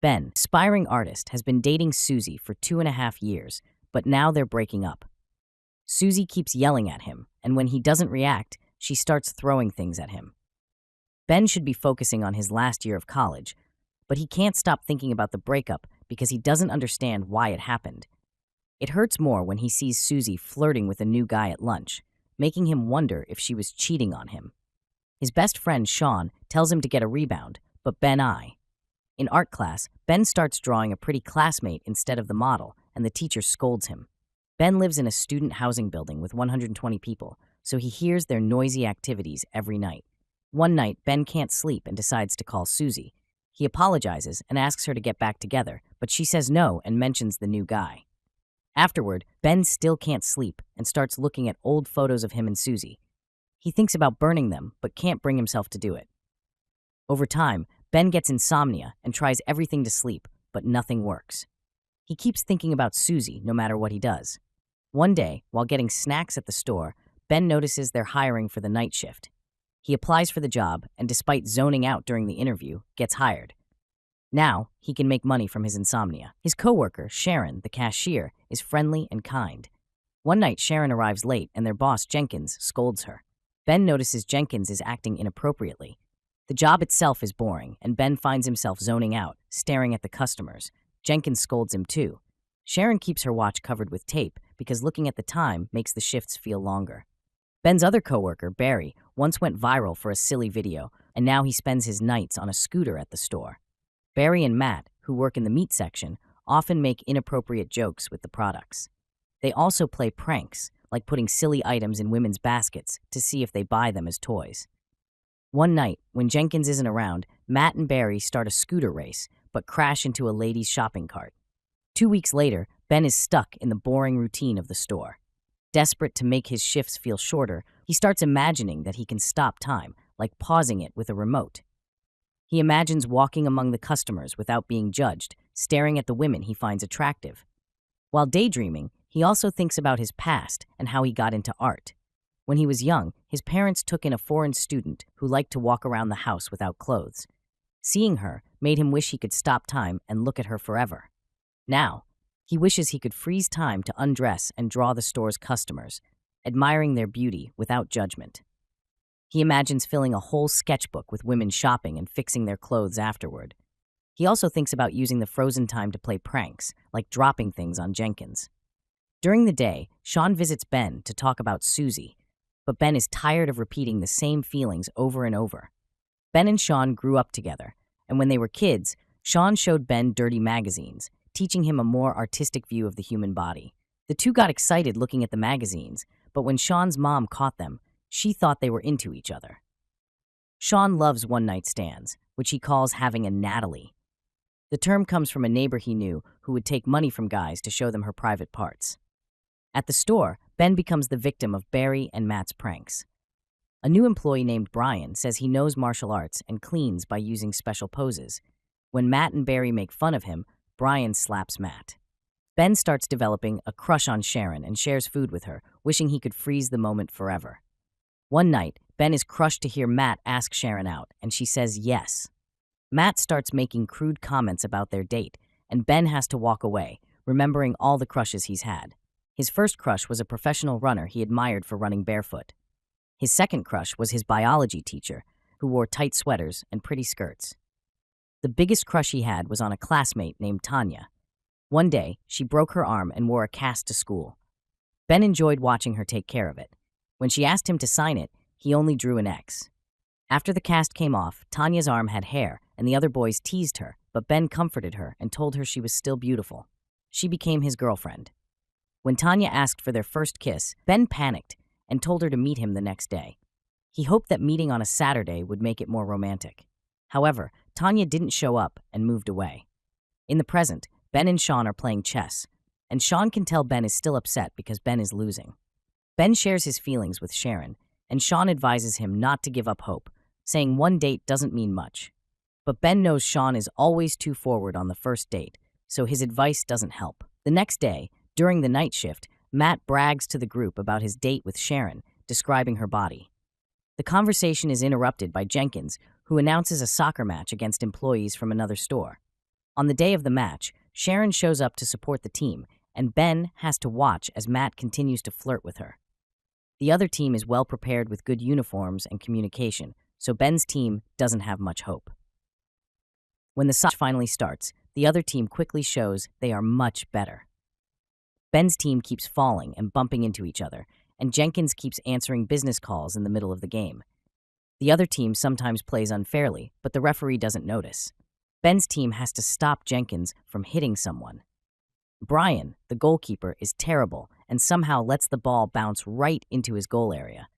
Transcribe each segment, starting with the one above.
Ben, aspiring artist, has been dating Susie for 2.5 years, but now they're breaking up. Susie keeps yelling at him, and when he doesn't react, she starts throwing things at him. Ben should be focusing on his last year of college, but he can't stop thinking about the breakup because he doesn't understand why it happened. It hurts more when he sees Susie flirting with a new guy at lunch, making him wonder if she was cheating on him. His best friend, Sean, tells him to get a rebound, but In art class, Ben starts drawing a pretty classmate instead of the model, and the teacher scolds him. Ben lives in a student housing building with 120 people, so he hears their noisy activities every night. One night, Ben can't sleep and decides to call Susie. He apologizes and asks her to get back together, but she says no and mentions the new guy. Afterward, Ben still can't sleep and starts looking at old photos of him and Susie. He thinks about burning them, but can't bring himself to do it. Over time, Ben gets insomnia and tries everything to sleep, but nothing works. He keeps thinking about Susie no matter what he does. One day, while getting snacks at the store, Ben notices they're hiring for the night shift. He applies for the job and, despite zoning out during the interview, gets hired. Now, he can make money from his insomnia. His coworker, Sharon, the cashier, is friendly and kind. One night, Sharon arrives late and their boss, Jenkins, scolds her. Ben notices Jenkins is acting inappropriately. The job itself is boring, and Ben finds himself zoning out, staring at the customers. Jenkins scolds him too. Sharon keeps her watch covered with tape because looking at the time makes the shifts feel longer. Ben's other coworker, Barry, once went viral for a silly video, and now he spends his nights on a scooter at the store. Barry and Matt, who work in the meat section, often make inappropriate jokes with the products. They also play pranks, like putting silly items in women's baskets to see if they buy them as toys. One night, when Jenkins isn't around, Matt and Barry start a scooter race, but crash into a lady's shopping cart. 2 weeks later, Ben is stuck in the boring routine of the store. Desperate to make his shifts feel shorter, he starts imagining that he can stop time, like pausing it with a remote. He imagines walking among the customers without being judged, staring at the women he finds attractive. While daydreaming, he also thinks about his past and how he got into art. When he was young, his parents took in a foreign student who liked to walk around the house without clothes. Seeing her made him wish he could stop time and look at her forever. Now, he wishes he could freeze time to undress and draw the store's customers, admiring their beauty without judgment. He imagines filling a whole sketchbook with women shopping and fixing their clothes afterward. He also thinks about using the frozen time to play pranks, like dropping things on Jenkins. During the day, Sean visits Ben to talk about Susie, but Ben is tired of repeating the same feelings over and over. Ben and Sean grew up together, and when they were kids, Sean showed Ben dirty magazines, teaching him a more artistic view of the human body. The two got excited looking at the magazines, but when Sean's mom caught them, she thought they were into each other. Sean loves one-night stands, which he calls having a Natalie. The term comes from a neighbor he knew who would take money from guys to show them her private parts. At the store, Ben becomes the victim of Barry and Matt's pranks. A new employee named Brian says he knows martial arts and cleans by using special poses. When Matt and Barry make fun of him, Brian slaps Matt. Ben starts developing a crush on Sharon and shares food with her, wishing he could freeze the moment forever. One night, Ben is crushed to hear Matt ask Sharon out, and she says yes. Matt starts making crude comments about their date, and Ben has to walk away, remembering all the crushes he's had. His first crush was a professional runner he admired for running barefoot. His second crush was his biology teacher, who wore tight sweaters and pretty skirts. The biggest crush he had was on a classmate named Tanya. One day, she broke her arm and wore a cast to school. Ben enjoyed watching her take care of it. When she asked him to sign it, he only drew an X. After the cast came off, Tanya's arm had hair, and the other boys teased her, but Ben comforted her and told her she was still beautiful. She became his girlfriend. When Tanya asked for their first kiss, Ben panicked and told her to meet him the next day. He hoped that meeting on a Saturday would make it more romantic. However, Tanya didn't show up and moved away. In the present, Ben and Sean are playing chess, and Sean can tell Ben is still upset because Ben is losing. Ben shares his feelings with Sharon, and Sean advises him not to give up hope, saying one date doesn't mean much. But Ben knows Sean is always too forward on the first date, so his advice doesn't help. The next day, during the night shift, Matt brags to the group about his date with Sharon, describing her body. The conversation is interrupted by Jenkins, who announces a soccer match against employees from another store. On the day of the match, Sharon shows up to support the team, and Ben has to watch as Matt continues to flirt with her. The other team is well prepared with good uniforms and communication, so Ben's team doesn't have much hope. When the match finally starts, the other team quickly shows they are much better. Ben's team keeps falling and bumping into each other, and Jenkins keeps answering business calls in the middle of the game. The other team sometimes plays unfairly, but the referee doesn't notice. Ben's team has to stop Jenkins from hitting someone. Brian, the goalkeeper, is terrible and somehow lets the ball bounce right into his goal area.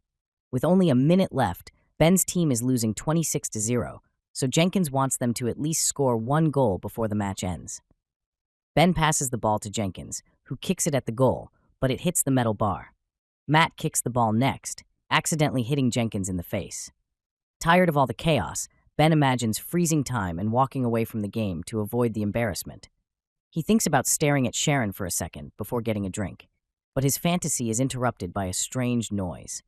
With only a minute left, Ben's team is losing 26-0, so Jenkins wants them to at least score one goal before the match ends. Ben passes the ball to Jenkins, who kicks it at the goal, but it hits the metal bar. Matt kicks the ball next, accidentally hitting Jenkins in the face. Tired of all the chaos, Ben imagines freezing time and walking away from the game to avoid the embarrassment. He thinks about staring at Sharon for a second before getting a drink, but his fantasy is interrupted by a strange noise.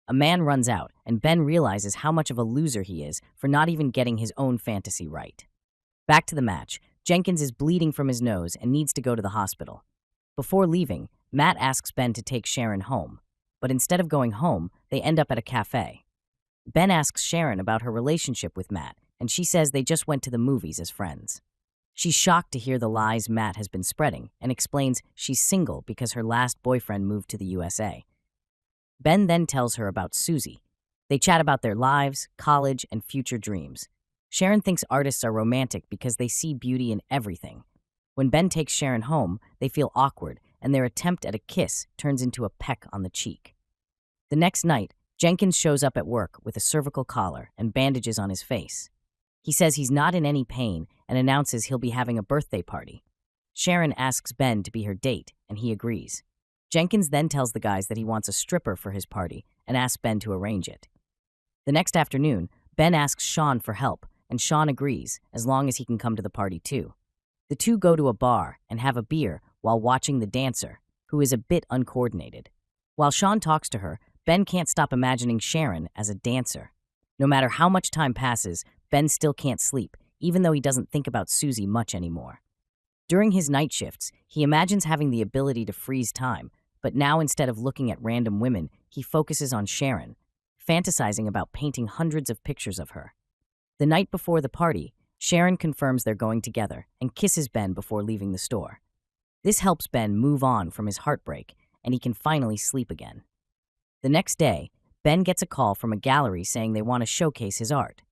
A man runs out, and Ben realizes how much of a loser he is for not even getting his own fantasy right. Back to the match, Jenkins is bleeding from his nose and needs to go to the hospital. Before leaving, Matt asks Ben to take Sharon home, but instead of going home, they end up at a cafe. Ben asks Sharon about her relationship with Matt, and she says they just went to the movies as friends. She's shocked to hear the lies Matt has been spreading and explains she's single because her last boyfriend moved to the USA. Ben then tells her about Susie. They chat about their lives, college, and future dreams. Sharon thinks artists are romantic because they see beauty in everything. When Ben takes Sharon home, they feel awkward, and their attempt at a kiss turns into a peck on the cheek. The next night, Jenkins shows up at work with a cervical collar and bandages on his face. He says he's not in any pain and announces he'll be having a birthday party. Sharon asks Ben to be her date, and he agrees. Jenkins then tells the guys that he wants a stripper for his party and asks Ben to arrange it. The next afternoon, Ben asks Sean for help, and Sean agrees, as long as he can come to the party too. The two go to a bar and have a beer while watching the dancer, who is a bit uncoordinated. While Sean talks to her, Ben can't stop imagining Sharon as a dancer. No matter how much time passes, Ben still can't sleep, even though he doesn't think about Susie much anymore. During his night shifts, he imagines having the ability to freeze time, but now instead of looking at random women, he focuses on Sharon, fantasizing about painting hundreds of pictures of her. The night before the party, Sharon confirms they're going together and kisses Ben before leaving the store. This helps Ben move on from his heartbreak, and he can finally sleep again. The next day, Ben gets a call from a gallery saying they want to showcase his art.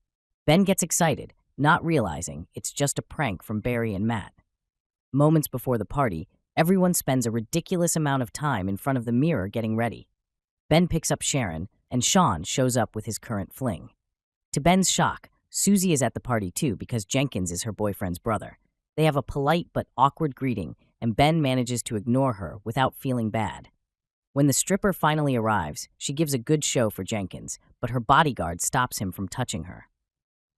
Ben gets excited, not realizing it's just a prank from Barry and Matt. Moments before the party, everyone spends a ridiculous amount of time in front of the mirror getting ready. Ben picks up Sharon, and Sean shows up with his current fling. To Ben's shock, Susie is at the party too because Jenkins is her boyfriend's brother. They have a polite but awkward greeting, and Ben manages to ignore her without feeling bad. When the stripper finally arrives, she gives a good show for Jenkins, but her bodyguard stops him from touching her.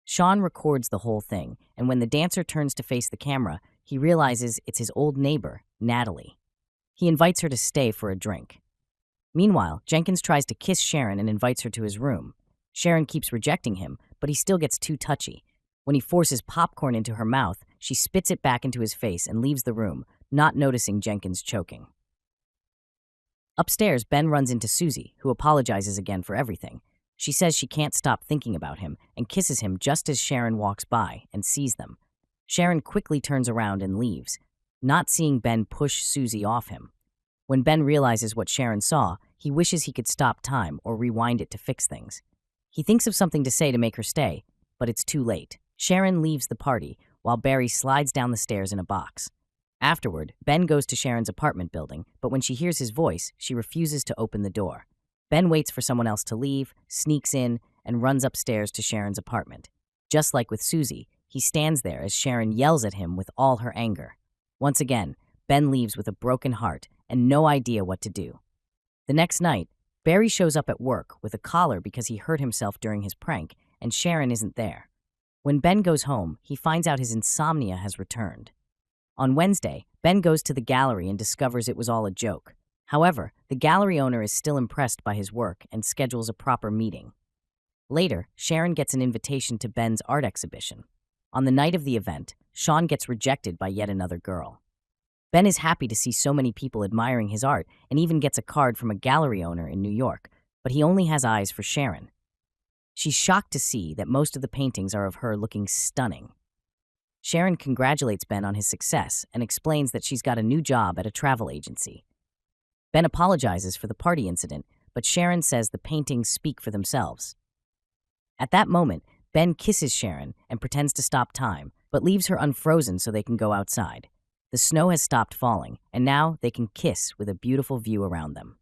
Sean records the whole thing, and when the dancer turns to face the camera, he realizes it's his old neighbor, Natalie. He invites her to stay for a drink. Meanwhile, Jenkins tries to kiss Sharon and invites her to his room. Sharon keeps rejecting him, but he still gets too touchy. When he forces popcorn into her mouth, she spits it back into his face and leaves the room, not noticing Jenkins choking. Upstairs, Ben runs into Susie, who apologizes again for everything. She says she can't stop thinking about him and kisses him just as Sharon walks by and sees them. Sharon quickly turns around and leaves, not seeing Ben push Susie off him. When Ben realizes what Sharon saw, he wishes he could stop time or rewind it to fix things. He thinks of something to say to make her stay, but it's too late. Sharon leaves the party while Barry slides down the stairs in a box. Afterward, Ben goes to Sharon's apartment building, but when she hears his voice, she refuses to open the door. Ben waits for someone else to leave, sneaks in, and runs upstairs to Sharon's apartment. Just like with Susie, he stands there as Sharon yells at him with all her anger. Once again, Ben leaves with a broken heart and no idea what to do. The next night, Barry shows up at work with a collar because he hurt himself during his prank, and Sharon isn't there. When Ben goes home, he finds out his insomnia has returned. On Wednesday, Ben goes to the gallery and discovers it was all a joke. However, the gallery owner is still impressed by his work and schedules a proper meeting. Later, Sharon gets an invitation to Ben's art exhibition. On the night of the event, Sean gets rejected by yet another girl. Ben is happy to see so many people admiring his art and even gets a card from a gallery owner in New York, but he only has eyes for Sharon. She's shocked to see that most of the paintings are of her looking stunning. Sharon congratulates Ben on his success and explains that she's got a new job at a travel agency. Ben apologizes for the party incident, but Sharon says the paintings speak for themselves. At that moment, Ben kisses Sharon and pretends to stop time, but leaves her unfrozen so they can go outside. The snow has stopped falling, and now they can kiss with a beautiful view around them.